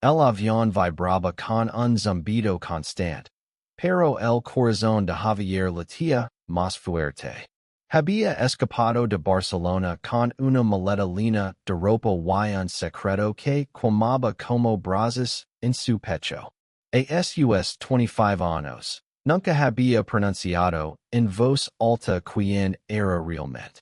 El avión vibraba con un zumbido constante. Pero el corazón de Javier latía más fuerte. Había escapado de Barcelona con una maleta llena de ropa y un secreto que quemaba como brasas en su pecho. A sus 25 años, nunca había pronunciado en voz alta quién era realmente.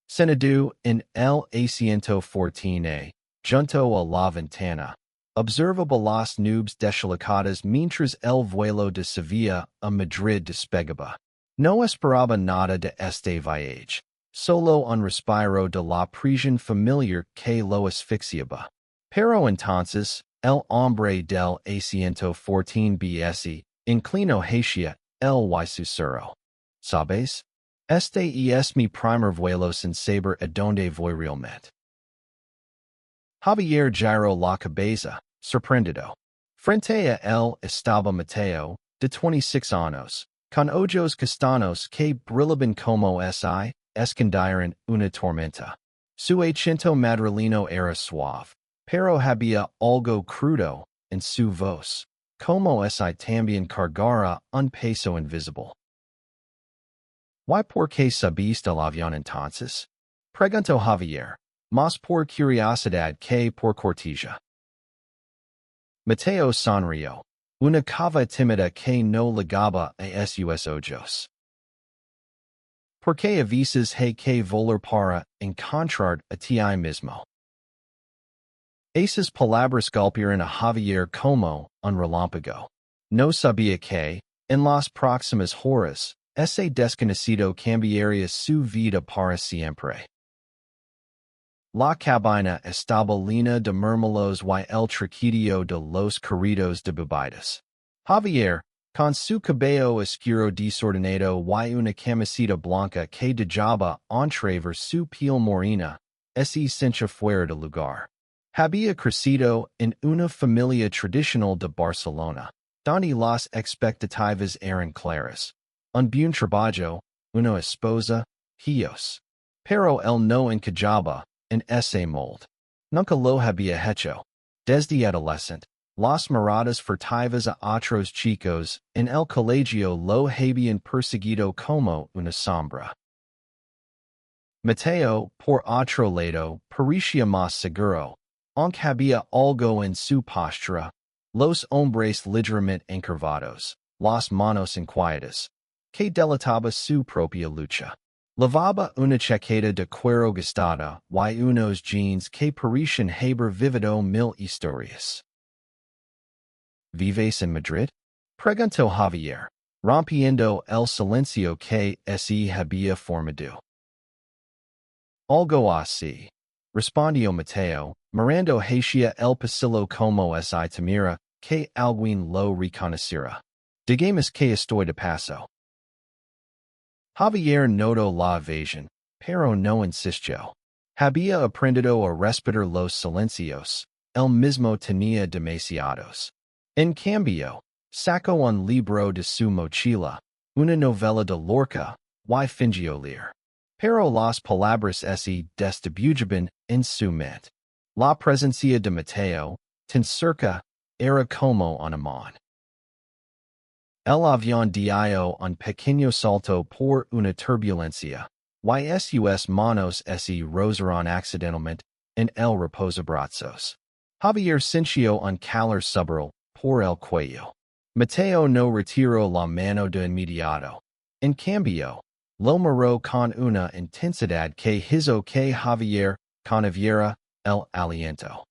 Senadú en el asiento 14a, junto a la ventana. Observaba las nubes deslizadas mientras el vuelo de Sevilla a Madrid despegaba. No esperaba nada de este viaje, solo un respiro de la prisión familiar que lo asfixiaba. Pero entonces, el hombre del asiento 14b inclinó hacia el y susurró. ¿Sabes? Este es mi primer vuelo sin saber a donde voy realmente. Javier giró la cabeza, sorprendido. Frente a él estaba Mateo, de 26 años, con ojos castaños que brillaban como si escondieran una tormenta. Su acento madrileño era suave, pero había algo crudo en su voz, como si también cargara un peso invisible. ¿Y por qué subiste al avión entonces? Preguntó Javier, más por curiosidad que por cortesía. Mateo sonrió, una cava tímida que no ligaba a sus ojos. ¿Por qué avisas que volar para encontrar a ti mismo? Esas palabras golpearon a Javier como un relámpago. No sabía que, en las próximas horas, ese desconocido cambiaría su vida para siempre. La cabina estaba llena de murmullos y el traqueteo de los carritos de bebidas. Javier, con su cabello oscuro desordenado y una camiseta blanca que dejaba entrever su piel morena, se sentía fuera de lugar. Había crecido en una familia tradicional de Barcelona, donde las expectativas eran claras. Un buen trabajo, una esposa, hijos. Pero él no encajaba en ese molde. Nunca lo había hecho. Desde adolescente, las miradas furtivas a otros chicos en el colegio lo habían perseguido como una sombra. Mateo, por otro lado, parecía más seguro, aunque había algo en su postura, los hombres ligeramente encorvados, las manos inquietas, que delataba su propia lucha. Lavaba una chaqueta de cuero gastada y unos jeans que parecían haber vivido 1000 historias. ¿Vives en Madrid? Preguntó Javier, rompiendo el silencio que se había formado. Algo así, respondió Mateo, mirando hacia el pasillo como si temiera que alguien lo reconociera. Digamos que estoy de paso. Javier notó la evasión, pero no insistió. Había aprendido a respetar los silencios, él mismo tenía demasiados. En cambio, sacó un libro de su mochila, una novela de Lorca, y fingió leer. Pero las palabras se distribuyeron en su mente. La presencia de Mateo, tan cerca, era como un imán. El avión dio un pequeño salto por una turbulencia, y sus manos se rozaron accidentalmente en el reposabrazos. Javier sintió un calor subral por el cuello. Mateo no retiró la mano de inmediato. En cambio, lo miró con una intensidad que hizo que Javier contuviera el aliento.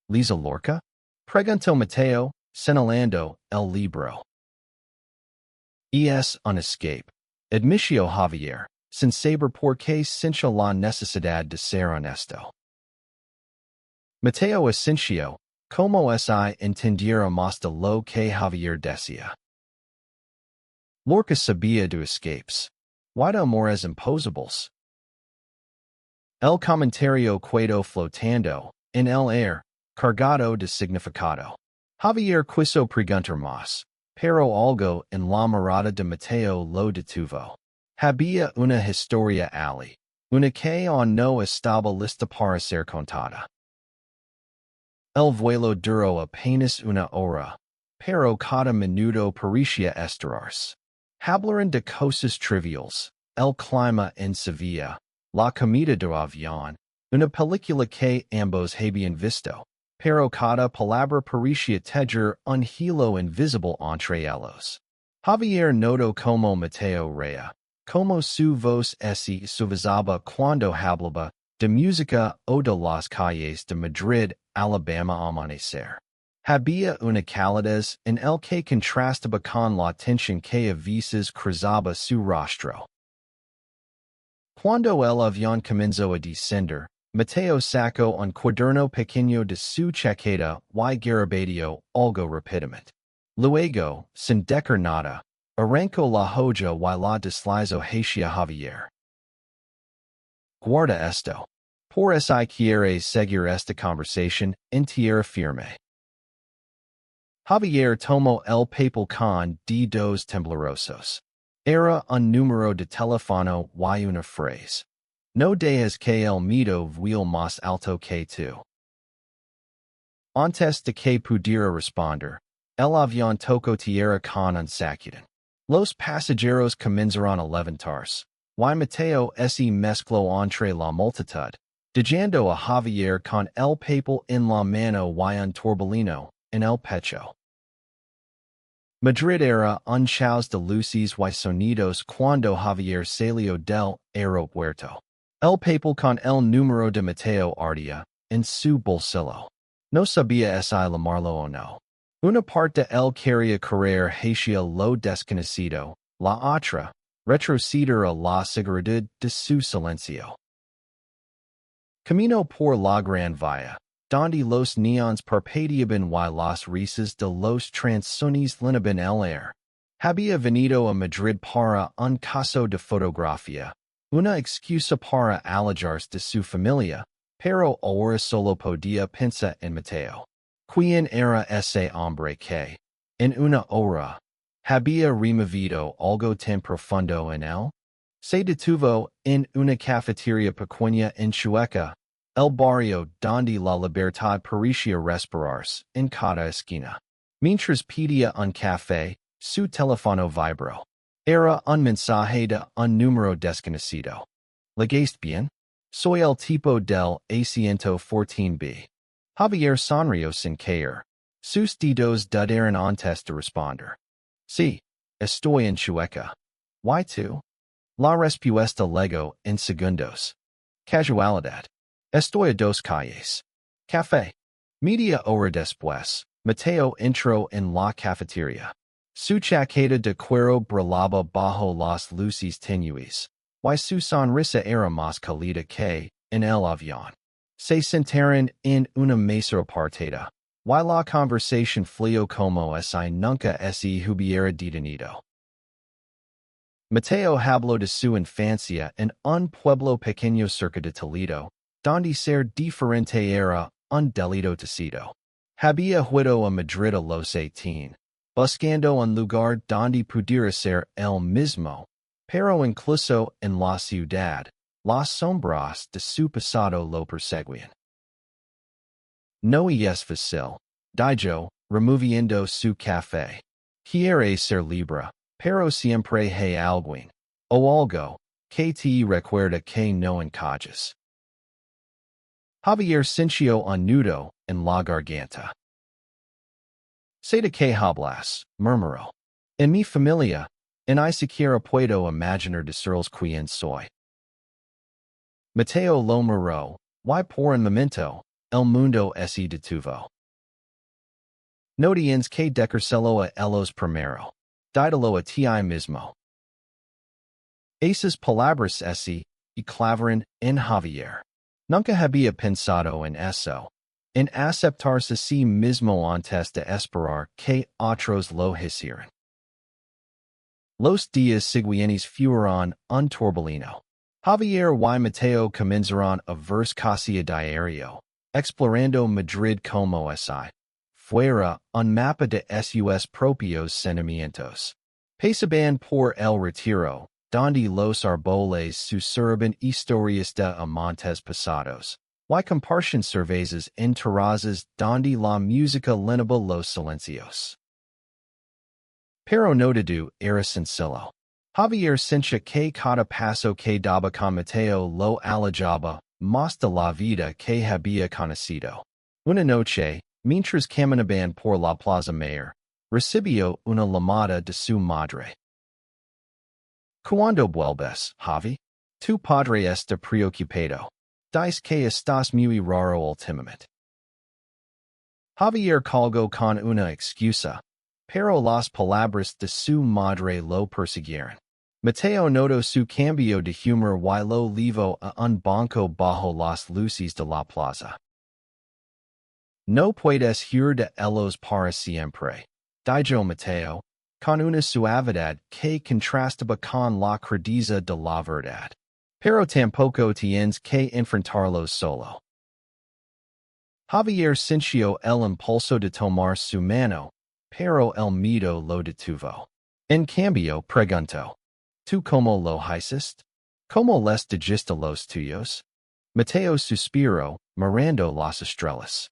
¿Lisa Lorca? Preguntó Mateo, señalando el libro. Es un escape, admitió Javier, sin saber por qué sintió la necesidad de ser honesto. Mateo asintió, como si entendiera más de lo que Javier decía. Lorca sabía de escapes. ¿Y de amores imposibles? El comentario quedó flotando en el aire, cargado de significado. Javier quiso preguntar más, pero algo en la mirada de Mateo lo detuvo. Había una historia allí, una que aún no estaba lista para ser contada. El vuelo duro apenas una hora, pero cada minuto parecía estirarse. Hablaron de cosas triviales, el clima en Sevilla, la comida de avión, una película que ambos habían visto, pero cada palabra parecía tejer un hilo invisible entre ellos. Javier notó como Mateo reía, como su voz se suavizaba cuando hablaba de música o de las calles de Madrid, Alabama amanecer. Había una calidez en el que contrastaba con la tensión que a veces cruzaba su rostro. Cuando el avión comenzó a descender, Mateo sacó un cuaderno pequeño de su chaqueta y garabateó algo rápidamente. Luego, sin decir nada, arrancó la hoja y la deslizó hacia Javier. Guarda esto. Por si quieres seguir esta conversación en tierra firme. Javier tomó el papel con dedos temblorosos. Era un número de teléfono y una frase. No dejes que el miedo vuele más alto que tú. Antes de que pudiera responder, el avión tocó tierra con un sacudón. Los pasajeros comenzaron a levantarse, y Mateo se mezcló entre la multitud, dejando a Javier con el papel en la mano y un torbellino en el pecho. Madrid era un caos de luces y sonidos cuando Javier salió del aeropuerto. El papel con el número de Mateo ardía en su bolsillo. No sabía si llamarlo o no. Una parte él quería correr hacia lo desconocido, la otra, retroceder a la seguridad de su silencio. Camino por la Gran Vía, donde los neones parpadeaban y las risas de los transones llenaban el aire. Había venido a Madrid para un caso de fotografía, una excusa para alejarse de su familia, pero ahora solo podía pensar en Mateo. ¿Quién era ese hombre que, en una hora, había removido algo tan profundo en él? Se detuvo en una cafetería pequeña en Chueca, el barrio donde la libertad parecía respirarse en cada esquina. Mientras pedía un café, su teléfono vibró. Era un mensaje de un número desconocido. ¿Legaste bien? Soy el tipo del asiento 14B. Javier sonrió sin caer. Sus dedos dudaron antes de responder. Sí, estoy en Chueca. ¿Y tú? La respuesta llegó en segundos. Casualidad. Estoy a dos calles. Café. Media hora después, Mateo entró en la cafetería. Su chaqueta de cuero brillaba bajo las luces tenues, y su sonrisa era más cálida que en el avión. Se sentaron en una mesa apartada, y la conversación fluyó como si nunca se hubiera detenido. Mateo habló de su infancia en un pueblo pequeño cerca de Toledo, donde ser diferente era un delito tecido. Había huido a Madrid a los 18, buscando un lugar donde pudiera ser él mismo, pero incluso en la ciudad, las sombras de su pasado lo perseguían. No es fácil, dijo, removiendo su café. Quiere ser libre, pero siempre hay alguien, o algo, que te recuerda que no encajas. Javier sintió un nudo en la garganta. Sé de qué hablas, murmuró. En mi familia, ni siquiera puedo imaginar decirles quién soy. Mateo lo miró, y por un momento, el mundo se detuvo. No tienes que decírselo a ellos primero. Dídelo a ti mismo. Esas palabras y clavaron en Javier. Nunca había pensado en eso. En aceptarse a sí mismo antes de esperar que otros lo hicieran. Los días siguientes fueron un torbellino. Javier y Mateo comenzaron a verse casi a diario, explorando Madrid como si fuera un mapa de sus propios sentimientos. Pasaban por el Retiro, donde los árboles susurraban historias de amantes pasados, Y compartir cervezas en terrazas donde la música llenaba los silencios. Pero no todo era sencillo. Javier sentía que cada paso que daba con Mateo lo alejaba más de la vida que había conocido. Una noche, mientras caminaban por la plaza mayor, recibió una llamada de su madre. Cuando vuelves, Javi? Tu padre está preocupado. Dice que estás muy raro últimamente. Javier colgó con una excusa, pero las palabras de su madre lo persiguieron. Mateo notó su cambio de humor y lo llevó a un banco bajo las luces de la plaza. No puedes huir de ellos para siempre, dijo Mateo, con una suavidad que contrastaba con la crudeza de la verdad. Pero tampoco tienes que enfrentarlos solo. Javier sintió el impulso de tomar su mano, pero el miedo lo detuvo. En cambio, preguntó, ¿tú cómo lo hiciste? ¿Cómo les dijiste los tuyos? Mateo suspiró, mirando las estrellas.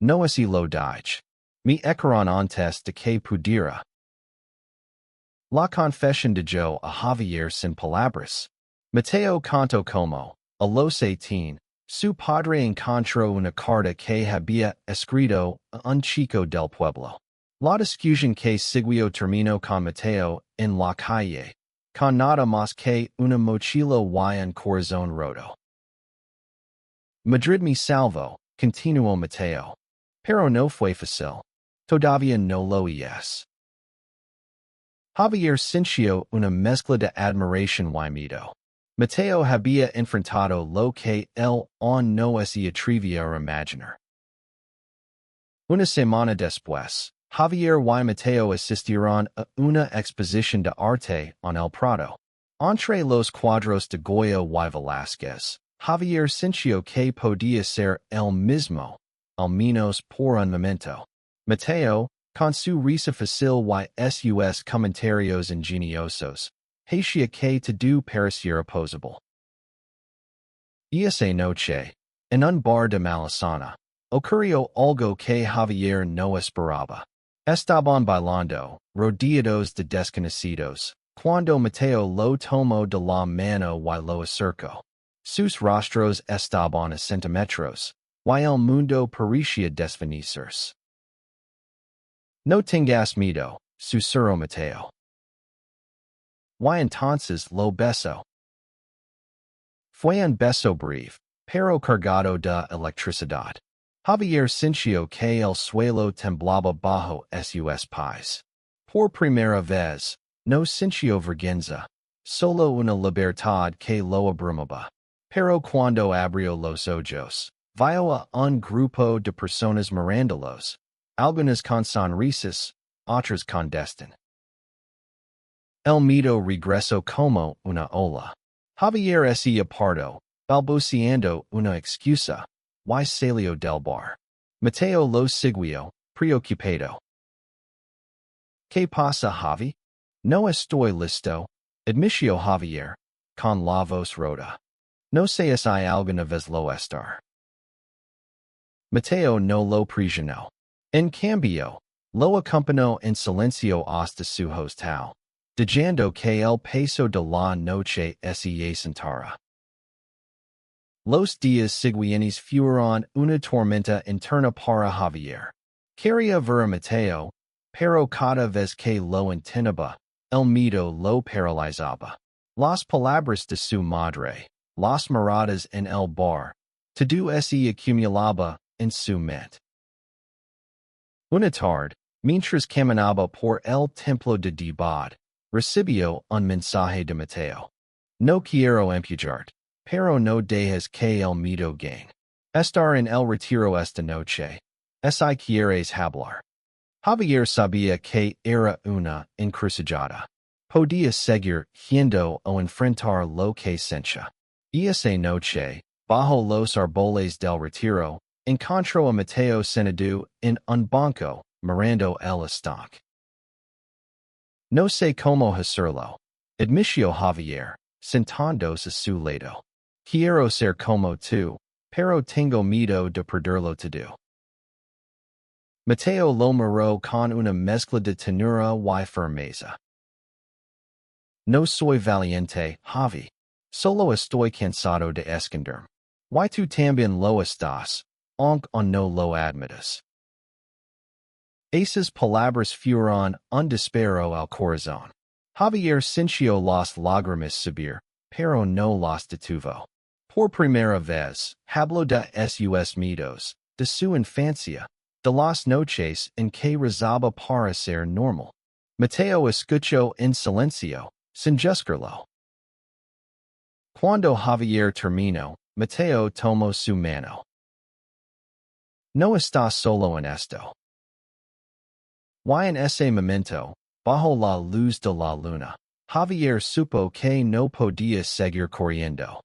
No así lo dije. Me echaron antes de que pudiera. La confesión de Joe a Javier sin palabras. Mateo contó como, a los 18, su padre encontró una carta que había escrito a un chico del pueblo. La discusión que siguió terminó con Mateo en la calle, con nada más que una mochila y un corazón roto. Madrid me salvó, continuó Mateo. Pero no fue fácil. Todavía no lo es. Javier sintió una mezcla de admiración y miedo. Mateo había enfrentado lo que él aún no se atrevía a imaginar. Una semana después, Javier y Mateo asistieron a una exposición de arte en el Prado. Entre los cuadros de Goya y Velázquez, Javier sintió que podía ser el mismo, al menos por un momento. Mateo, con su risa fácil y sus comentarios ingeniosos, hacía que todo pareciera posible. Esa noche, en un bar de Malesana, ocurrió algo que Javier no esperaba. Estaban bailando, rodeados de desconocidos, cuando Mateo lo tomó de la mano y lo acercó. Sus rostros estaban a centímetros, y el mundo parecía desvanecerse. No tengas miedo, susurró Mateo. Y entonces lo besó. Fue un beso breve, pero cargado de electricidad. Javier sintió que el suelo temblaba bajo sus pies. Por primera vez, no sintió vergüenza, solo una libertad que lo abrumaba. Pero cuando abrió los ojos, vio a un grupo de personas mirándolos, algunas con sonrisas, otras con desdén. El miedo regresó como una ola. Javier se apartó, balbuceando una excusa, y salió del bar. Mateo lo siguió, preocupado. ¿Qué pasa, Javi? No estoy listo, admitió Javier, con la voz rota. No sé si alguna vez lo estar. Mateo no lo presionó. En cambio, lo acompañó en silencio hasta su hostal, diciendo que el peso de la noche se sentara. Los días siguientes fueron una tormenta interna para Javier. Quería ver a Mateo, pero cada vez que lo intentaba, el miedo lo paralizaba. Las palabras de su madre, las miradas en el bar, todo se acumulaba en su mente. Una tarde, mientras caminaba por el templo de Diversidad, recibió un mensaje de Mateo. No quiero empujar. Pero no dejes que el miedo gane. Estar en el retiro esta noche. Si quieres hablar. Javier sabía que era una encrucijada. Podía seguir yendo o enfrentar lo que sentía. Esa noche, bajo los árboles del retiro, encontró a Mateo sentado en un banco, mirando el estanque. No sé cómo hacerlo, admitió Javier, sentándose a su lado. Quiero ser como tú, pero tengo miedo de perderlo todo. Mateo lo miró con una mezcla de ternura y firmeza. No soy valiente, Javi. Solo estoy cansado de esconderme. Y tú también lo estás, aunque no lo admitas. Esas palabras fueron un disparo al corazón. Javier sintió las lágrimas subir, pero no las detuvo. Por primera vez, habló de sus miedos, de su infancia, de las noches en que rezaba para ser normal. Mateo escuchó en silencio, sin juzgarlo. Cuando Javier terminó, Mateo tomó su mano. No estás solo en esto. Y en ese momento, bajo la luz de la luna, Javier supo que no podía seguir corriendo.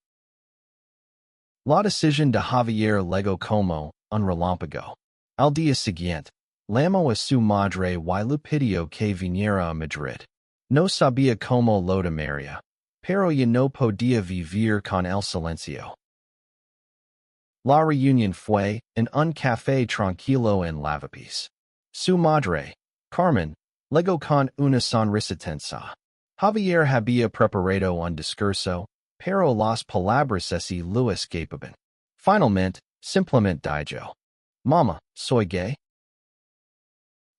La decisión de Javier llegó como un relámpago. Al día siguiente, llamó a su madre y le pidió que viniera a Madrid. No sabía cómo lo llamaría, pero ya no podía vivir con el silencio. La reunión fue en un café tranquilo en Lavapiés. Su madre, Carmen, llegó con una sonrisa tensa. Javier había preparado un discurso, pero las palabras así lo escapaban. Finalmente, simplemente dijo: Mama, soy gay.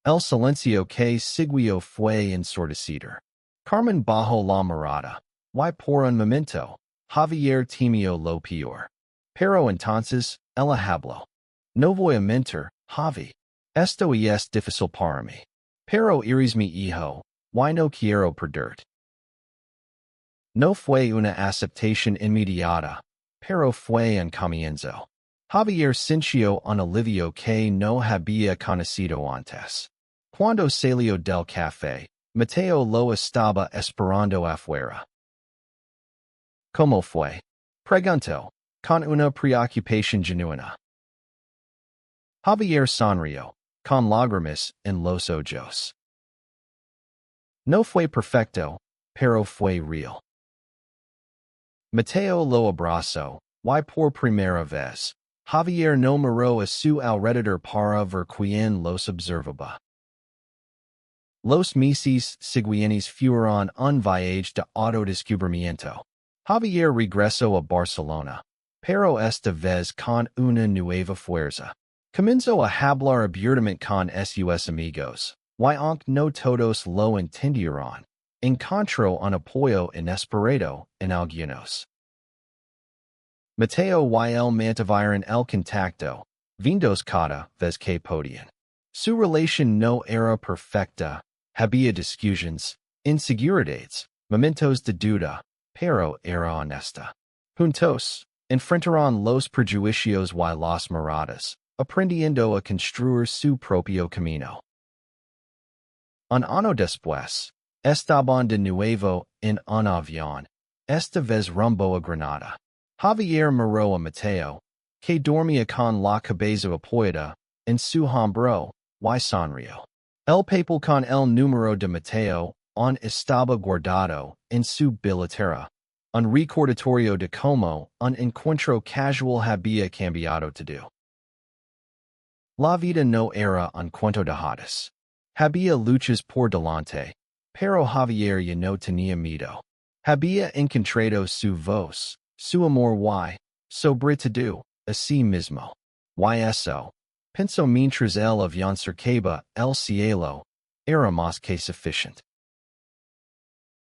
El silencio que siguió fue ensordecido. Carmen bajó la mirada, y por un momento, Javier temió lo peor. Pero entonces, ella habló. No voy a mentir, Javi. Esto es difícil para mí. Pero eres mi hijo, y no quiero perderte. No fue una aceptación inmediata, pero fue un comienzo. Javier sintió un alivio que no había conocido antes. Cuando salió del café, Mateo lo estaba esperando afuera. ¿Cómo fue? Preguntó, con una preocupación genuina. Javier sonrió, con lágrimas en los ojos. No fue perfecto, pero fue real. Mateo lo abrazó, y por primera vez, Javier no miró a su alrededor para ver quién los observaba. Los meses siguientes fueron un viaje de autodescubrimiento. Javier regresó a Barcelona, pero esta vez con una nueva fuerza. Comenzó a hablar abiertamente con sus amigos, y aunque no todos lo entendieron, encontró un apoyo inesperado en algunos. Mateo y él mantuvieron el contacto, vindos cada vez que podían. Su relación no era perfecta, había discusiones, inseguridades, momentos de duda, pero era honesta. Juntos, enfrentaron los prejuicios y las miradas, aprendiendo a construir su propio camino. Un año después, estaban de nuevo en un avión, esta vez rumbo a Granada. Javier miró a Mateo, que dormía con la cabeza apoyada en su hombro, y sonrió. El papel con el número de Mateo aún estaba guardado en su billetera, un recordatorio de cómo un encuentro casual había cambiado todo. La vida no era un cuento de hadas. Había luchas por delante, pero Javier ya no tenía miedo. Había encontrado su voz, su amor y, sobre todo, a sí mismo. Y eso, pensó mientras el avión cercaba el cielo, era más que suficiente.